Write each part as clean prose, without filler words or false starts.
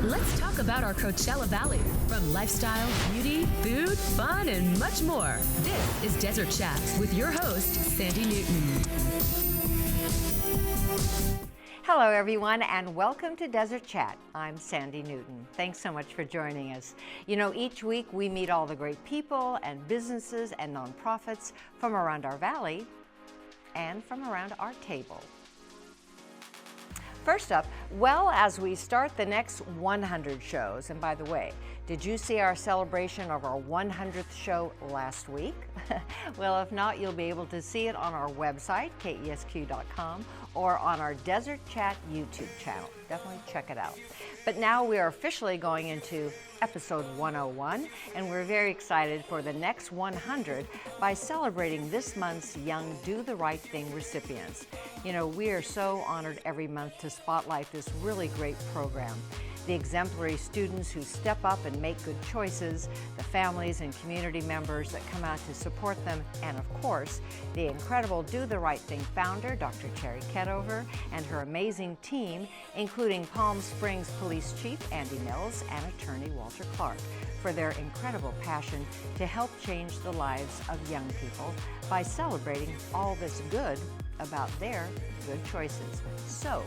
Let's talk about our Coachella Valley. From lifestyle, beauty, food, fun, and much more. This is Desert Chats with your host, Sandy Newton. Hello, everyone, and welcome to Desert Chat. I'm Sandy Newton. Thanks so much for joining us. You know, each week we meet all the great people and businesses and nonprofits from around our valley and from around our table. First up, well, as we start the next 100 shows, and by the way, did you see our celebration of our 100th show last week? Well, if not, you'll be able to see it on our website, kesq.com, or on our Desert Chat YouTube channel. Definitely check it out. But now we are officially going into episode 101, and we're very excited for the next 100 by celebrating this month's Young Do the Right Thing recipients. You know, we are so honored every month to spotlight this really great program. The exemplary students who step up and make good choices, the families and community members that come out to support them, and of course, the incredible Do the Right Thing founder, Dr. Terry Ketover, and her amazing team, including Palm Springs Police Chief Andy Mills and attorney Walter Clark, for their incredible passion to help change the lives of young people by celebrating all that's good about their good choices. So,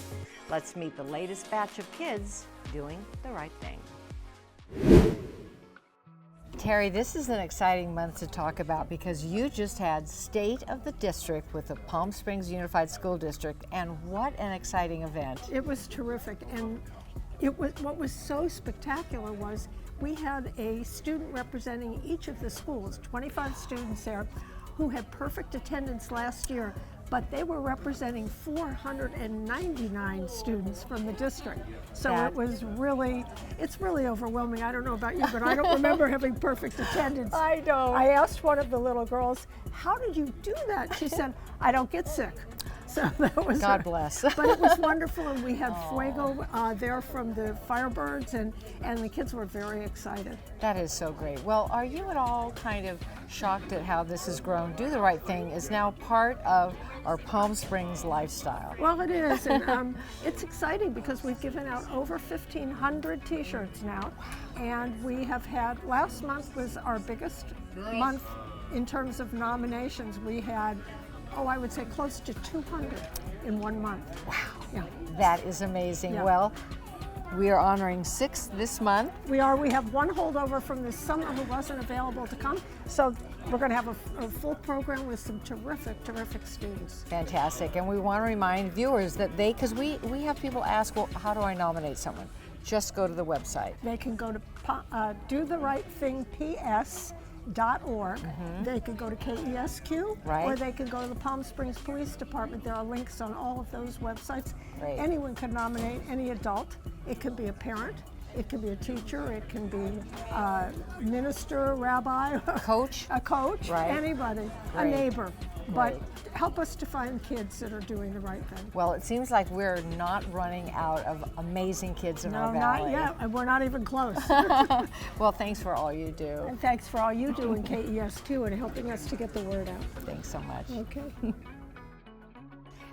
let's meet the latest batch of kids doing the right thing. Terry, this is an exciting month to talk about because you just had State of the District with the Palm Springs Unified School District, and what an exciting event. It was terrific, and what was so spectacular was we had a student representing each of the schools, 25 students there, who had perfect attendance last year, but they were representing 499 students from the district. So it's really overwhelming. I don't know about you, but I don't remember having perfect attendance. I don't. I asked one of the little girls, how did you do that? She said, I don't get sick. So that was God bless. But it was wonderful, and we had Fuego there from the Firebirds, and the kids were very excited. That is so great. Well, are you at all kind of shocked at how this has grown? Do the Right Thing is now part of our Palm Springs lifestyle. Well, it is, and it's exciting because we've given out over 1,500 t-shirts now, and we have had, last month was our biggest month in terms of nominations. We had I would say close to 200 in 1 month. Wow. Yeah. That is amazing. Yeah. Well, we are honoring 6 this month. We have one holdover from this summer who wasn't available to come. So we're going to have a full program with some terrific, terrific students. Fantastic. And we want to remind viewers that because we have people ask, well, how do I nominate someone? Just go to the website. They can go to dotherightthingps.org. They could go to KESQ, or they could go to the Palm Springs Police Department. There are links on all of those websites. Great. Anyone can nominate, any adult. It could be a parent, it can be a teacher, it can be a minister, rabbi, a coach, anybody, a neighbor. But help us to find kids that are doing the right thing. Well, it seems like we're not running out of amazing kids in our valley. No, not yet, and we're not even close. Well, thanks for all you do. And thanks for all you do in KESQ and helping us to get the word out. Thanks so much. Okay.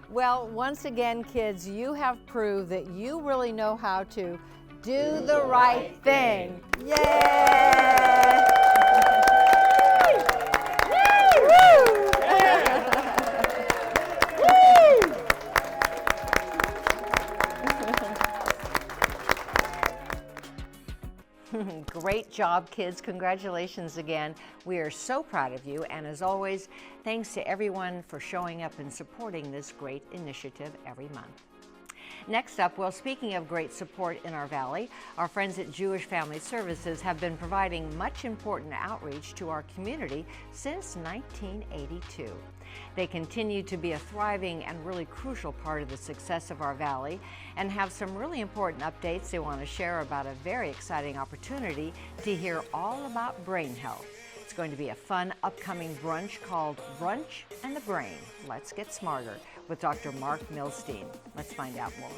Well, once again, kids, you have proved that you really know how to do the right thing. Yay! Great job, kids. Congratulations again. We are so proud of you. And as always, thanks to everyone for showing up and supporting this great initiative every month. Next up, well, speaking of great support in our valley, our friends at Jewish Family Services have been providing much important outreach to our community since 1982. They continue to be a thriving and really crucial part of the success of our valley and have some really important updates they want to share about a very exciting opportunity to hear all about brain health. It's going to be a fun upcoming brunch called Brunch and the Brain. Let's get smarter with Dr. Mark Milstein. Let's find out more.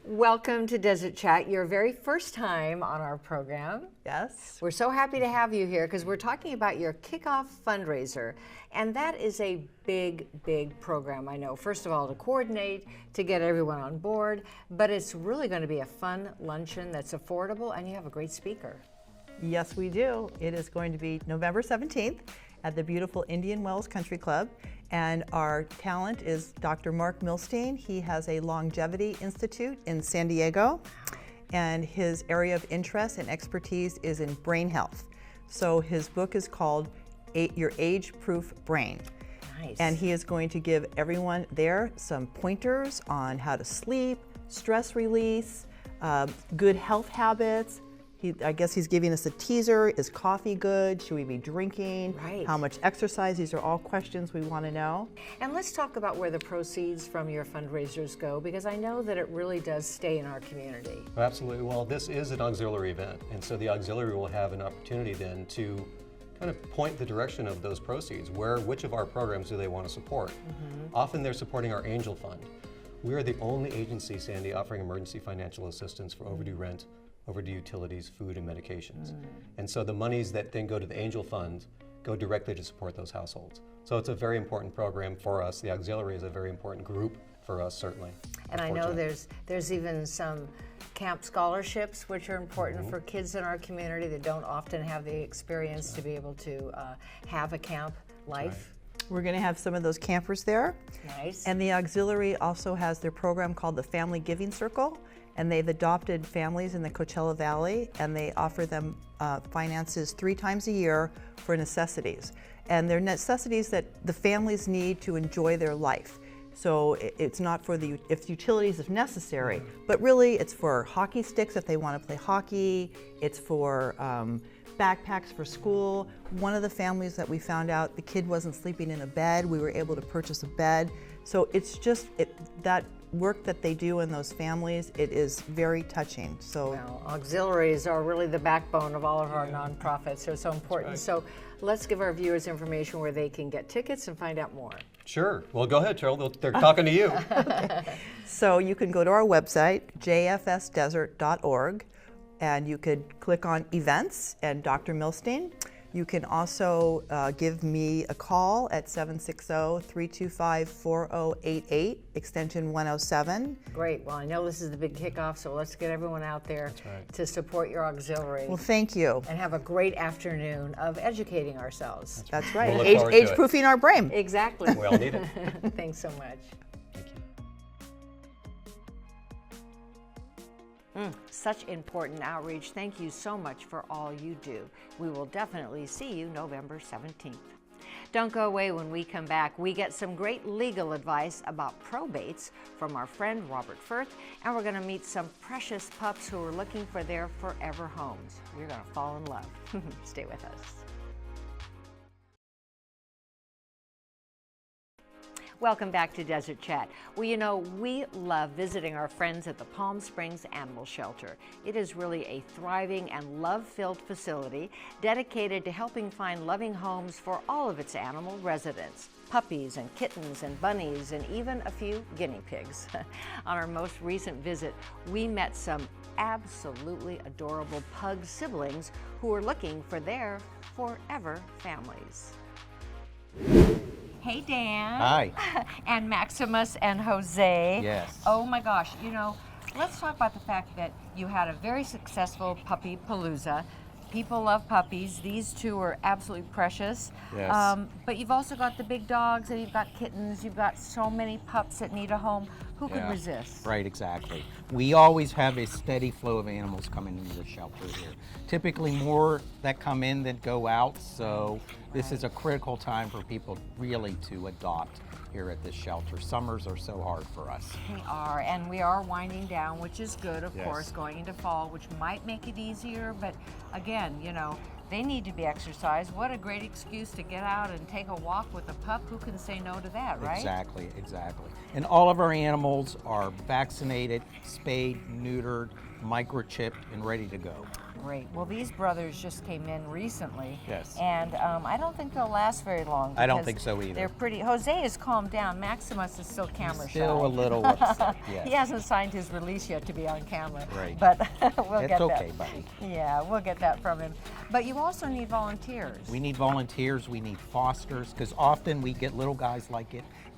Welcome to Desert Chat, your very first time on our program. Yes. We're so happy to have you here because we're talking about your kickoff fundraiser. And that is a big, big program, I know. First of all, to coordinate, to get everyone on board, but it's really going to be a fun luncheon that's affordable, and you have a great speaker. Yes, we do. It is going to be November 17th at the beautiful Indian Wells Country Club. And our talent is Dr. Mark Milstein. He has a longevity institute in San Diego, and his area of interest and expertise is in brain health. So his book is called Your Age-Proof Brain. Nice. And he is going to give everyone there some pointers on how to sleep, stress release, good health habits. I guess he's giving us a teaser. Is coffee good? Should we be drinking? Right. How much exercise? These are all questions we want to know. And let's talk about where the proceeds from your fundraisers go, because I know that it really does stay in our community. Absolutely. Well, this is an auxiliary event, and so the auxiliary will have an opportunity then to kind of point the direction of those proceeds. Which of our programs do they want to support? Often they're supporting our Angel Fund. We are the only agency, Sandy, offering emergency financial assistance for overdue rent, overdue utilities, food, and medications. And so the monies that then go to the Angel Fund go directly to support those households. So it's a very important program for us. The auxiliary is a very important group for us, certainly. And I know there's even some camp scholarships, which are important for kids in our community that don't often have the experience to be able to have a camp life. We're going to have some of those campers there. Nice. And the auxiliary also has their program called the Family Giving Circle, and they've adopted families in the Coachella Valley, and they offer them finances 3 times a year for necessities. And they're necessities that the families need to enjoy their life. So it's not for if utilities if necessary, but really it's for hockey sticks if they want to play hockey. It's for backpacks for school. One of the families that we found out, the kid wasn't sleeping in a bed. We were able to purchase a bed. So it's just that work that they do in those families, it is very touching. So well, auxiliaries are really the backbone of all of our nonprofits. They're so important. Right. So let's give our viewers information where they can get tickets and find out more. Sure. Well, go ahead, Cheryl. They're talking to you. So you can go to our website, jfsdesert.org, and you could click on events and Dr. Milstein. You can also give me a call at 760-325-4088, extension 107. Great. Well, I know this is the big kickoff, so let's get everyone out there to support your auxiliary. Well, thank you. And have a great afternoon of educating ourselves. That's right. We'll look forward to it. Age-proofing our brain. Exactly. We all need it. Thanks so much. Thank you. Such important outreach. Thank you so much for all you do. We will definitely see you November 17th. Don't go away. When we come back, we get some great legal advice about probates from our friend Robert Firth, and we're going to meet some precious pups who are looking for their forever homes. You're going to fall in love. Stay with us. Welcome back to Desert Chat. Well, you know, we love visiting our friends at the Palm Springs Animal Shelter. It is really a thriving and love-filled facility dedicated to helping find loving homes for all of its animal residents. Puppies and kittens and bunnies and even a few guinea pigs. On our most recent visit, we met some absolutely adorable pug siblings who are looking for their forever families. Hey, Dan. Hi. And Maximus and Jose. Yes. Oh my gosh, you know, let's talk about the fact that you had a very successful puppy palooza. People love puppies. These two are absolutely precious. Yes. But you've also got the big dogs, and you've got kittens. You've got so many pups that need a home. Who could Yeah. resist? Right, exactly. We always have a steady flow of animals coming into the shelter here. Typically more that come in than go out, so this is a critical time for people really to adopt here at this shelter. Summers are so hard for us. They are, and we are winding down, which is good, of Yes. course, going into fall, which might make it easier, but again, you know, they need to be exercised. What a great excuse to get out and take a walk with a pup. Who can say no to that, right? Exactly, exactly. And all of our animals are vaccinated, spayed, neutered, microchipped, and ready to go. Great. Well, these brothers just came in recently. Yes. And I don't think they'll last very long. I don't because think so either. They're pretty. Jose has calmed down. Maximus is still camera shy. Still a little upset, yes. He hasn't signed his release yet to be on camera. Right. But we'll It's get okay, that. buddy. Yeah, we'll get that from him. But you also need volunteers. We need volunteers, we need fosters, because often we get little guys like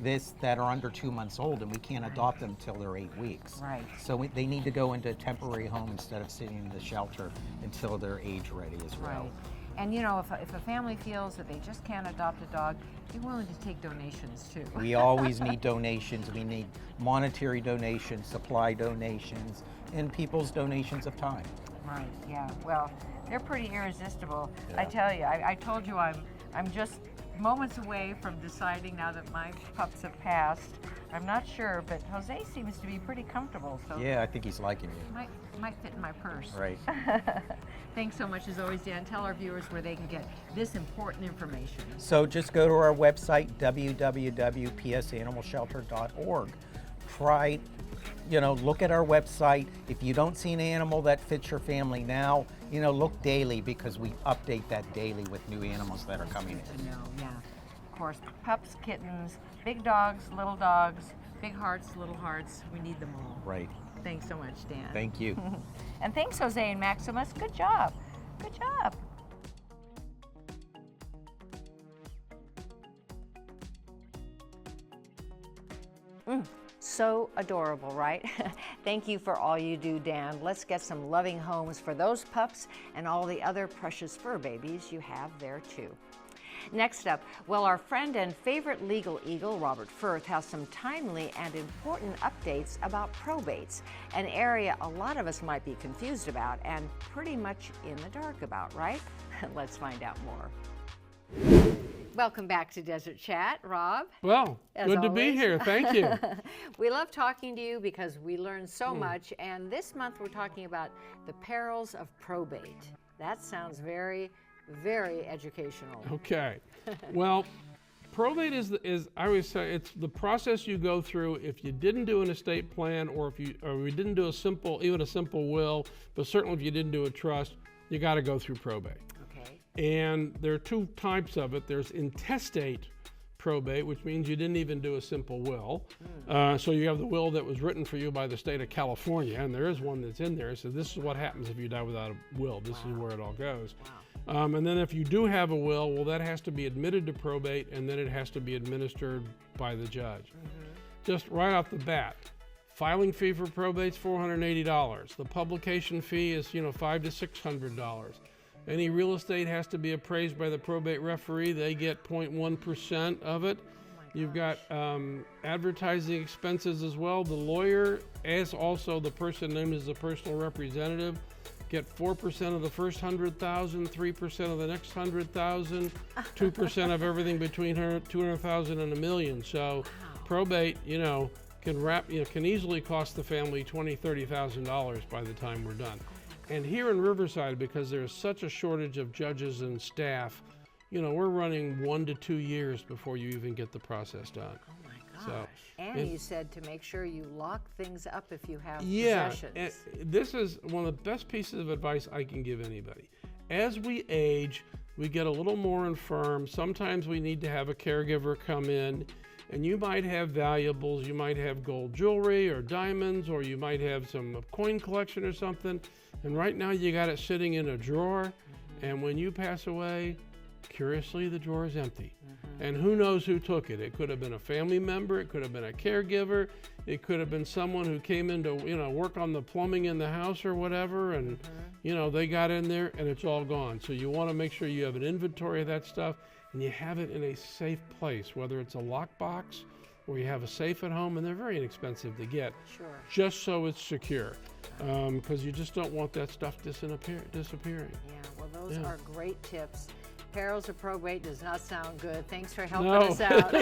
this that are under 2 months old, and we can't adopt them until they're 8 weeks. Right. So they need to go into a temporary home instead of sitting in the shelter until they're age ready as well. Right. And you know, if a family feels that they just can't adopt a dog, you're willing to take donations too. We always need donations. We need monetary donations, supply donations, and people's donations of time. Right, yeah. Well, they're pretty irresistible. Yeah. I tell you, I told you I'm just moments away from deciding now that my pups have passed. I'm not sure, but Jose seems to be pretty comfortable, so Yeah, I think he's liking you. might fit in my purse. Right. Thanks so much as always, Dan. Tell our viewers where they can get this important information. So just go to our website, www.psanimalshelter.org. Try, look at our website. If you don't see an animal that fits your family now, look daily, because we update that daily with new animals that are coming in. No, yeah. Of course, pups, kittens, big dogs, big hearts, little hearts. We need them all. Right. Thanks so much, Dan. Thank you. And thanks, Jose and Maximus. Good job. Good job. So adorable, right? Thank you for all you do, Dan. Let's get some loving homes for those pups and all the other precious fur babies you have there too. Next up, well, our friend and favorite legal eagle, Robert Firth, has some timely and important updates about probates, an area a lot of us might be confused about and pretty much in the dark about, right? Let's find out more. Welcome back to Desert Chat, Rob. Well, As good to be always. here. Thank you. We love talking to you because we learn so much, and this month we're talking about the perils of probate. That sounds very, very educational. Okay. Well, probate is I always say it's the process you go through if you didn't do an estate plan, or we didn't do even a simple will, but certainly if you didn't do a trust, you got to go through probate. Okay. And there are two types of it. There's intestate probate, which means you didn't even do a simple will. So you have the will that was written for you by the state of California, and there is one that's in there. So this is what happens if you die without a will. This is where it all goes. And then if you do have a will, well, that has to be admitted to probate, and then it has to be administered by the judge. Just right off the bat, filing fee for probate's $480. The publication fee is, $500 to $600. Any real estate has to be appraised by the probate referee. They get 0.1% of it. You've got advertising expenses as well. The lawyer, as also the person named as the personal representative, get 4% of the first 100,000, 3% of the next 100,000, 2% of everything between 200,000 and $1 million. So probate, can easily cost the family $20,000, $30,000 by the time we're done. And here in Riverside, because there's such a shortage of judges and staff, we're running 1 to 2 years before you even get the process done. Oh my gosh. So, and you said to make sure you lock things up if you have Yeah, possessions. this is one of the best pieces of advice I can give anybody. As we age, we get a little more infirm. Sometimes we need to have a caregiver come in, and you might have valuables. You might have gold jewelry or diamonds, or you might have some coin collection or something. And right now you got it sitting in a drawer, and when you pass away, curiously, the drawer is empty. And who knows who took it? It could have been a family member, it could have been a caregiver, it could have been someone who came in to, work on the plumbing in the house or whatever, and, they got in there and it's all gone. So you want to make sure you have an inventory of that stuff and you have it in a safe place, whether it's a lockbox or you have a safe at home, and they're very inexpensive to get, just so it's secure. Because you just don't want that stuff disappearing. Yeah, well, those are great tips. Perils of probate does not sound good. Thanks for helping No. us out.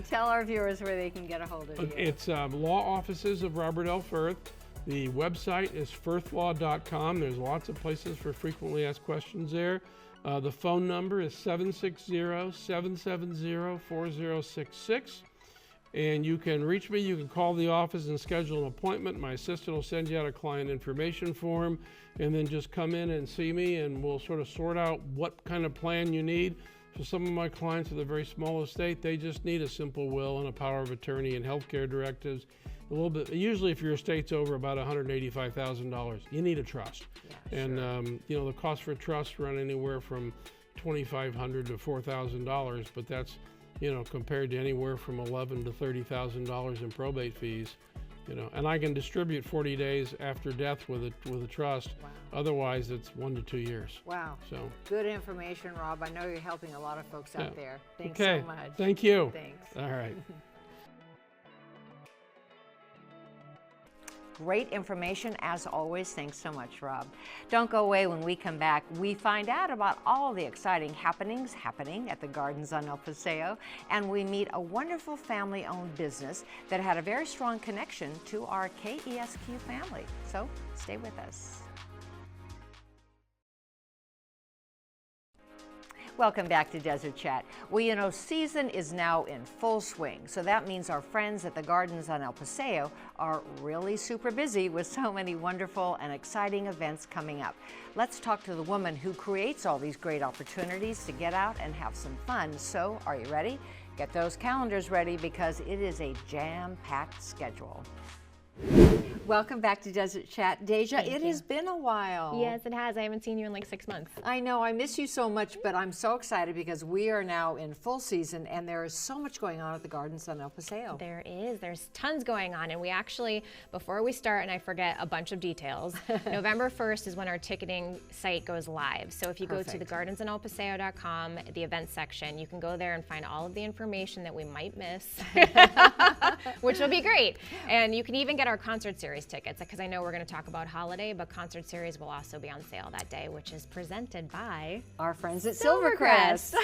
Tell our viewers where they can get a hold of you. It's law offices of Robert L. Firth. The website is firthlaw.com. There's lots of places for frequently asked questions there. The phone number is 760-770-4066. And you can reach me, you can call the office and schedule an appointment. My assistant will send you out a client information form, and then just come in and see me, and we'll sort of sort out what kind of plan you need. For some of my clients with a very small estate, they just need a simple will and a power of attorney and healthcare directives. A little bit, usually if your estate's over about $185,000, you need a trust. Yeah, and you know, the cost for a trust run anywhere from $2,500 to $4,000, but that's, you know, compared to anywhere from $11,000 to $30,000 in probate fees, you know. And I can distribute 40 days after death with a trust. Wow. Otherwise, it's 1 to 2 years. Wow. So Good information, Rob. I know you're helping a lot of folks out there. Thanks okay. so much. Thank you. Thanks. All right. Great information as always. Thanks so much, Rob. Don't go away. When we come back, we find out about all the exciting happenings happening at the Gardens on El Paseo, and we meet a wonderful family-owned business that had a very strong connection to our KESQ family. So stay with us. Welcome back to Desert Chat. Well, you know, season is now in full swing, so that means our friends at the Gardens on El Paseo are really super busy with so many wonderful and exciting events coming up. Let's talk to the woman who creates all these great opportunities to get out and have some fun. So, are you ready? Get those calendars ready because it is a jam-packed schedule. Welcome back to Desert Chat. Deja, it has been a while. Yes, it has. I haven't seen you in like 6 months. I know, I miss you so much, but I'm so excited because we are now in full season and there is so much going on at the Gardens on El Paseo. There is. There's tons going on. And we actually, before we start, and I forget a bunch of details, November 1st is when our ticketing site goes live. So if you go to thegardensonelpaseo.com, the events section, you can go there and find all of the information that we might miss, which will be great. And you can even get our concert series tickets, because I know we're going to talk about holiday, but concert series will also be on sale that day, which is presented by our friends at Silvercrest.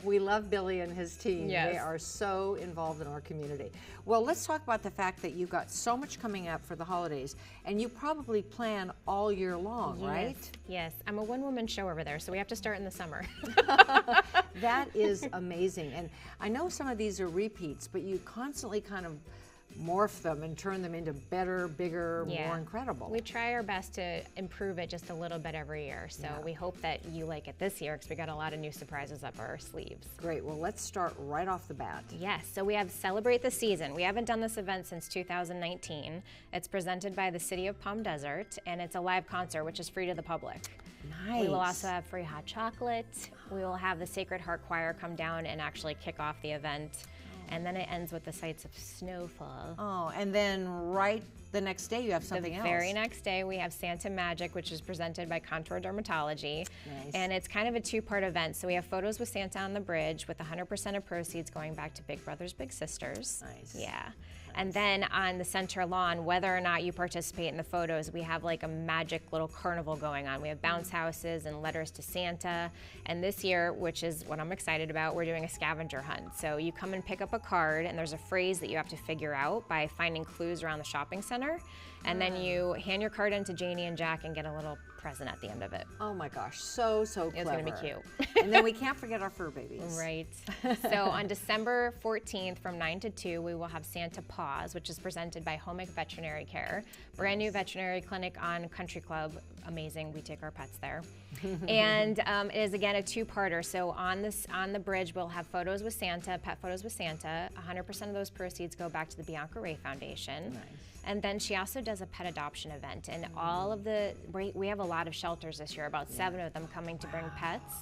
We love Billy and his team. Yes. They are so involved in our community. Well, let's talk about the fact that you've got so much coming up for the holidays, and you probably plan all year long, right? Yes. I'm a one-woman show over there, so we have to start in the summer. That is amazing. And I know some of these are repeats, but you constantly kind of morph them and turn them into better, bigger, more incredible. We try our best to improve it just a little bit every year, so we hope that you like it this year because we got a lot of new surprises up our sleeves. Great. Well, let's start right off the bat. Yes, so we have Celebrate the Season. We haven't done this event since 2019. It's presented by the City of Palm Desert, and it's a live concert, which is free to the public. Nice. We will also have free hot chocolate. We will have the Sacred Heart Choir come down and actually kick off the event. And then it ends with the sights of snowfall. Oh, and then right the next day you have something else. The very next day we have Santa Magic, which is presented by Contour Dermatology. Nice. And it's kind of a two-part event. So we have photos with Santa on the bridge with 100% of proceeds going back to Big Brothers Big Sisters. Nice. Yeah. And then on the center lawn, whether or not you participate in the photos, we have like a magic little carnival going on. We have bounce houses and letters to Santa. And this year, which is what I'm excited about, we're doing a scavenger hunt. So you come and pick up a card, and there's a phrase that you have to figure out by finding clues around the shopping center. And then you hand your card in to Janie and Jack and get a little present at the end of it. Oh my gosh, so clever. It's gonna be cute. And then we can't forget our fur babies. Right. So on December 14th from 9 to 2, we will have Santa Paws, which is presented by Home Veterinary Care. Brand new veterinary clinic on Country Club. Amazing, we take our pets there. And it is again a two-parter. So on the bridge, we'll have photos with Santa, pet photos with Santa. 100% of those proceeds go back to the Bianca Ray Foundation. Nice. And then she also does a pet adoption event, and all of we have a lot of shelters this year, about 7 of them coming to bring pets.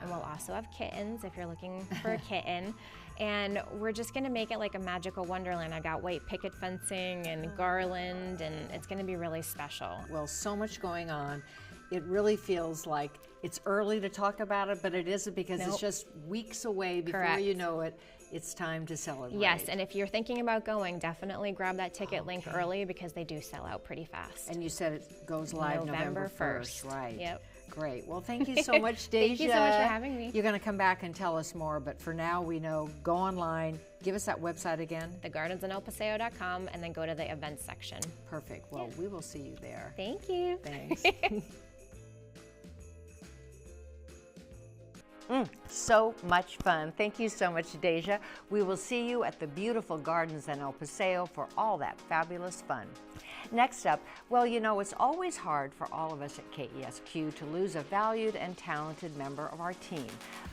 And we'll also have kittens if you're looking for a kitten. And we're just gonna make it like a magical wonderland. I got white picket fencing and garland, and it's gonna be really special. Well, so much going on. It really feels like it's early to talk about it, but it isn't, because it's just weeks away before you know it. It's time to celebrate. Yes, and if you're thinking about going, definitely grab that ticket link early, because they do sell out pretty fast. And you said it goes live November 1st, right? Yep. Great. Well, thank you so much, Deja. Thank you so much for having me. You're going to come back and tell us more, but for now, we know, go online. Give us that website again. thegardensonelpaseo.com, and then go to the events section. Perfect. Well, we will see you there. Thank you. Thanks. So much fun. Thank you so much, Deja. We will see you at the beautiful gardens in El Paseo for all that fabulous fun. Next up, well, you know, it's always hard for all of us at KESQ to lose a valued and talented member of our team.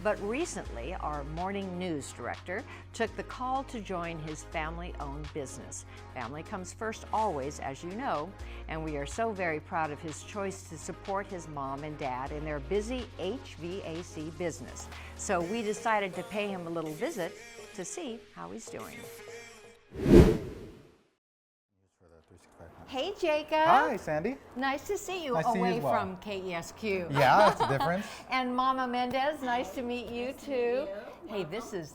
But recently, our morning news director took the call to join his family-owned business. Family comes first always, as you know, and we are so very proud of his choice to support his mom and dad in their busy HVAC business. So we decided to pay him a little visit to see how he's doing. Hey, Jacob. Hi, Sandy. Nice to see you Nice to see you away as well. from KESQ. Yeah, that's the difference. And Mama Mendez, nice to meet you too. Hey,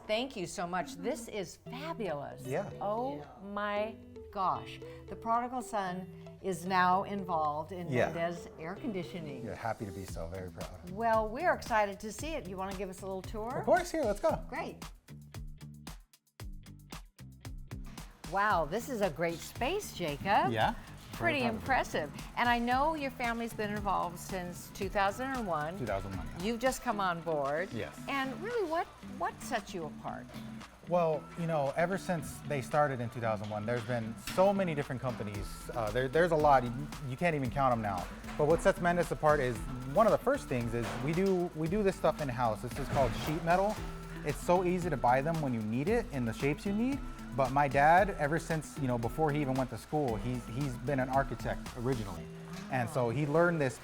thank you so much. This is fabulous. Yeah. Oh my gosh. The prodigal son is now involved in Mendez air conditioning. Yeah, happy to be so, very proud. Well, we're excited to see it. You want to give us a little tour? Of course, here, let's go. Great. Wow, this is a great space, Jacob. Yeah. Pretty impressive. And I know your family's been involved since 2001. 2001, yeah. You've just come on board. Yes. And really, what sets you apart? Well, you know, ever since they started in 2001, there's been so many different companies. There's a lot. You can't even count them now. But what sets Mendez apart is one of the first things is we do this stuff in-house. This is called sheet metal. It's so easy to buy them when you need it in the shapes you need. But my dad, ever since, you know, before he even went to school, he's been an architect originally. And so he learned this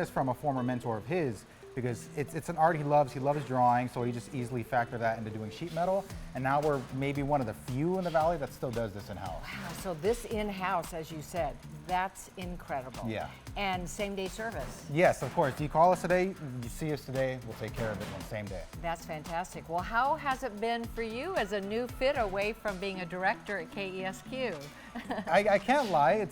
from a former mentor of his, because it's an art he loves drawing, so he just easily factored that into doing sheet metal. And now we're maybe one of the few in the valley that still does this in-house. Wow, so this in-house, as you said, that's incredible. Yeah. And same-day service. Yes, of course. You call us today, you see us today, we'll take care of it on the same day. That's fantastic. Well, how has it been for you as a new fit away from being a director at KESQ? I can't lie, it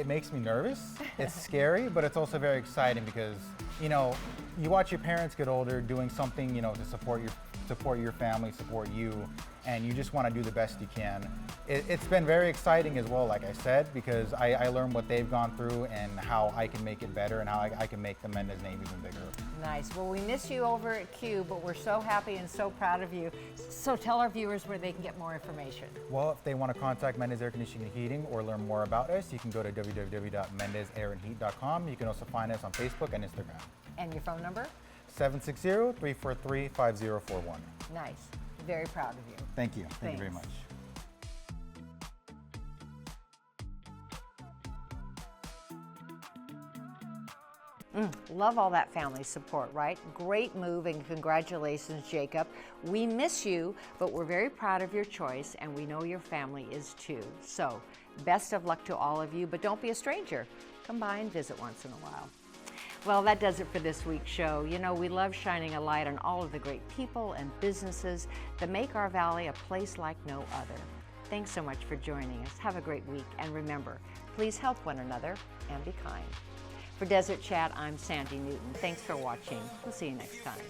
makes me nervous. It's scary, but it's also very exciting because, you know, you watch your parents get older doing something, you know, to support your family, support you, and you just want to do the best you can. It's been very exciting as well, like I said, because I learned what they've gone through and how I can make it better and how I can make the Mendez name even bigger. Nice. Well, we miss you over at Q, but we're so happy and so proud of you. So tell our viewers where they can get more information. Well, if they want to contact Mendez Air Conditioning and Heating or learn more about us, you can go to www.mendezairandheat.com. You can also find us on Facebook and Instagram. And your phone number? 760-343-5041. Nice. Very proud of you. Thank you. Thank you very Thanks. much. Love all that family support, right? Great move and congratulations, Jacob. We miss you, but we're very proud of your choice and we know your family is too. So best of luck to all of you, but don't be a stranger. Come by and visit once in a while. Well, that does it for this week's show. You know, we love shining a light on all of the great people and businesses that make our valley a place like no other. Thanks so much for joining us. Have a great week. And remember, please help one another and be kind. For Desert Chat, I'm Sandy Newton. Thanks for watching. We'll see you next time.